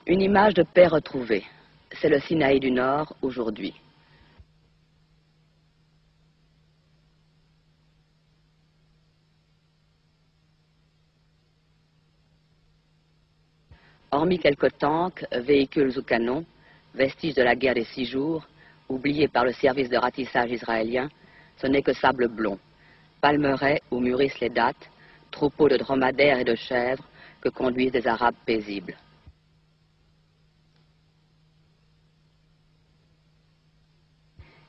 Une image de paix retrouvée. C'est le Sinaï du Nord aujourd'hui. Hormis quelques tanks, véhicules ou canons, vestiges de la guerre des 6 jours, oubliés par le service de ratissage israélien, ce n'est que sable blond, palmeraies où mûrissent les dattes, troupeaux de dromadaires et de chèvres que conduisent des Arabes paisibles.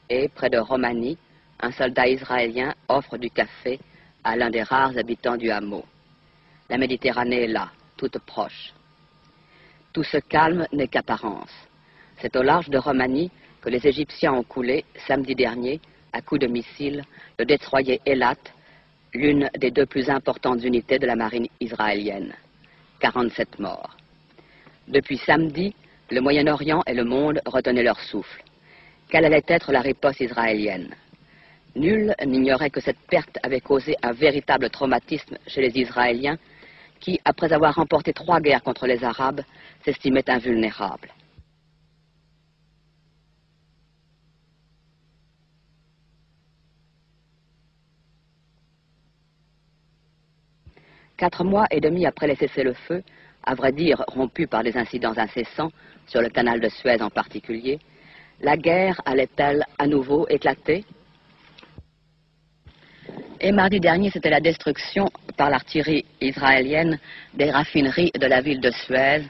Et, près de Romani, un soldat israélien offre du café à l'un des rares habitants du hameau. La Méditerranée est là, toute proche. Tout ce calme n'est qu'apparence. C'est au large de Romani que les Égyptiens ont coulé, samedi dernier, à coups de missiles, le destroyer Eilat, l'une des 2 plus importantes unités de la marine israélienne. 47 morts. Depuis samedi, le Moyen-Orient et le monde retenaient leur souffle. Quelle allait être la riposte israélienne? Nul n'ignorait que cette perte avait causé un véritable traumatisme chez les Israéliens qui, après avoir remporté 3 guerres contre les Arabes, s'estimaient invulnérables. Quatre mois et demi après les cessez-le-feu, à vrai dire rompus par des incidents incessants, sur le canal de Suez en particulier, la guerre allait-elle à nouveau éclater? Et mardi dernier, c'était la destruction par l'artillerie israélienne des raffineries de la ville de Suez,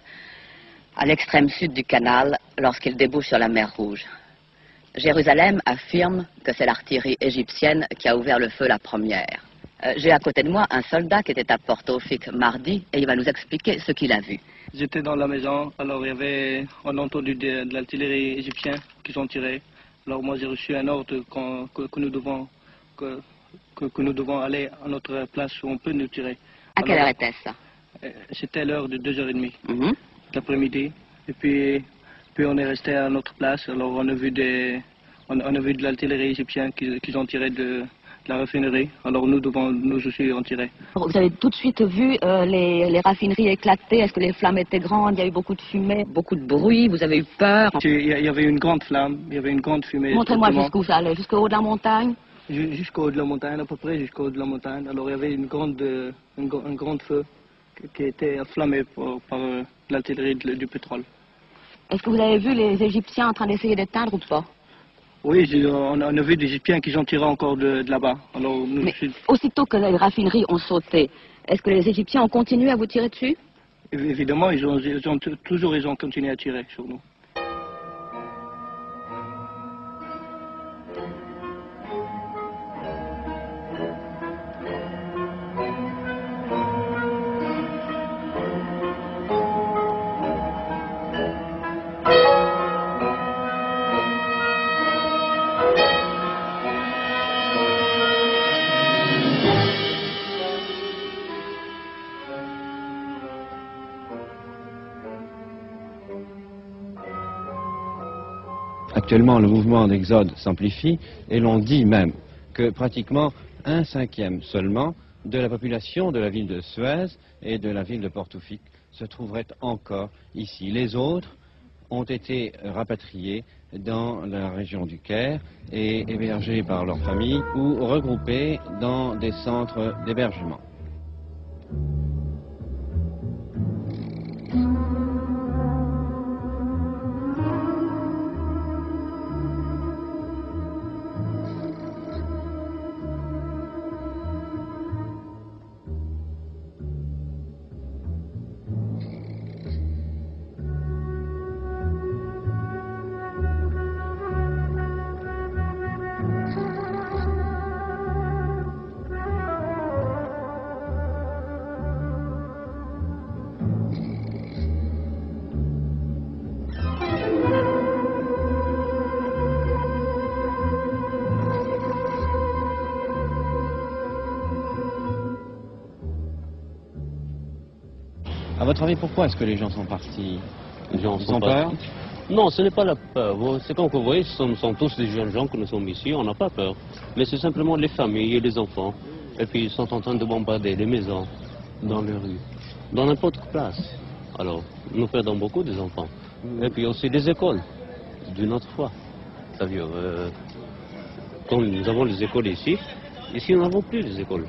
à l'extrême sud du canal, lorsqu'il débouche sur la mer Rouge. Jérusalem affirme que c'est l'artillerie égyptienne qui a ouvert le feu la première. J'ai à côté de moi un soldat qui était à Port-Tawfik mardi et il va nous expliquer ce qu'il a vu. J'étais dans la maison, alors on a entendu de l'artillerie égyptienne qui sont tirés. Alors moi j'ai reçu un ordre que nous devons aller à notre place où on peut nous tirer. À quelle heure était-ce? C'était l'heure de 2h30 l'après-midi. Et puis on est resté à notre place, alors on a vu de l'artillerie égyptienne qui ont tiré de la raffinerie, alors nous devons nous aussi en tirer. Vous avez tout de suite vu les raffineries éclater? Est-ce que les flammes étaient grandes? Il y a eu beaucoup de fumée, beaucoup de bruit, vous avez eu peur? Il y avait une grande flamme, il y avait une grande fumée. Montrez-moi jusqu'où ça allait, jusqu'au haut de la montagne? Jusqu'au haut de la montagne, à peu près jusqu'au haut de la montagne. Alors il y avait un grand feu qui était enflammé par l'artillerie du pétrole. Est-ce que vous avez vu les Égyptiens en train d'essayer d'éteindre ou pas? Oui, on a vu des Égyptiens qui ont tiré encore de là-bas. Mais aussitôt que les raffineries ont sauté, est-ce que les Égyptiens ont continué à vous tirer dessus? Évidemment, ils ont continué à tirer sur nous. Actuellement, le mouvement d'exode s'amplifie et l'on dit même que pratiquement 1/5 seulement de la population de la ville de Suez et de la ville de Port-Tawfik se trouverait encore ici. Les autres ont été rapatriés dans la région du Caire et hébergés par leurs familles ou regroupés dans des centres d'hébergement. À votre avis, pourquoi est-ce que les gens sont partis? Ils ont peur? Non, ce n'est pas la peur. C'est comme vous voyez, ce sont tous des jeunes gens que nous sommes ici, on n'a pas peur. Mais c'est simplement les familles et les enfants. Et puis ils sont en train de bombarder les maisons, dans les rues, dans n'importe quelle place. Alors, nous perdons beaucoup des enfants. Et puis aussi des écoles, d'une autre fois. C'est-à-dire, comme nous avons les écoles ici nous n'avons plus les écoles.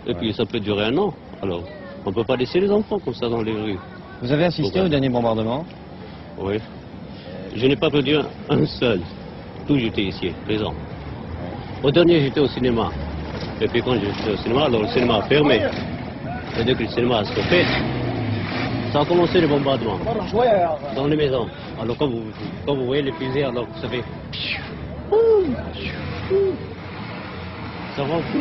Et puis ça peut durer un an. Alors, on ne peut pas laisser les enfants comme ça dans les rues. Vous avez assisté au dernier bombardement? Oui. Je n'ai pas perdu un seul. Tout j'étais ici, présent. Au dernier, j'étais au cinéma. Et puis quand j'étais au cinéma, alors le cinéma a fermé. Et dès que le cinéma a stoppé, ça a commencé le bombardement dans les maisons. Alors quand vous voyez les fusées, alors ça fait... Ça rend fou.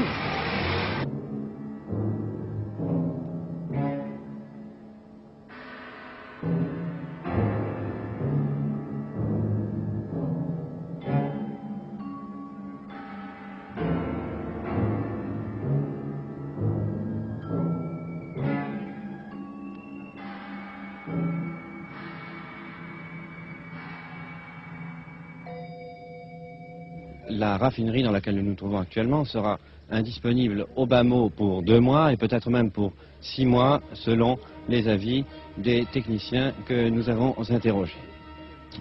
La raffinerie dans laquelle nous nous trouvons actuellement sera indisponible au bas mot pour 2 mois et peut-être même pour 6 mois selon les avis des techniciens que nous avons interrogés.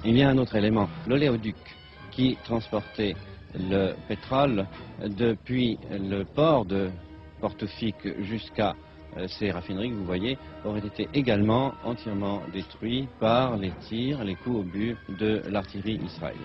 Il y a un autre élément, l'oléoduc qui transportait le pétrole depuis le port de Portofik jusqu'à ces raffineries que vous voyez auraient été également entièrement détruits par les tirs, les coups au but de l'artillerie israélienne.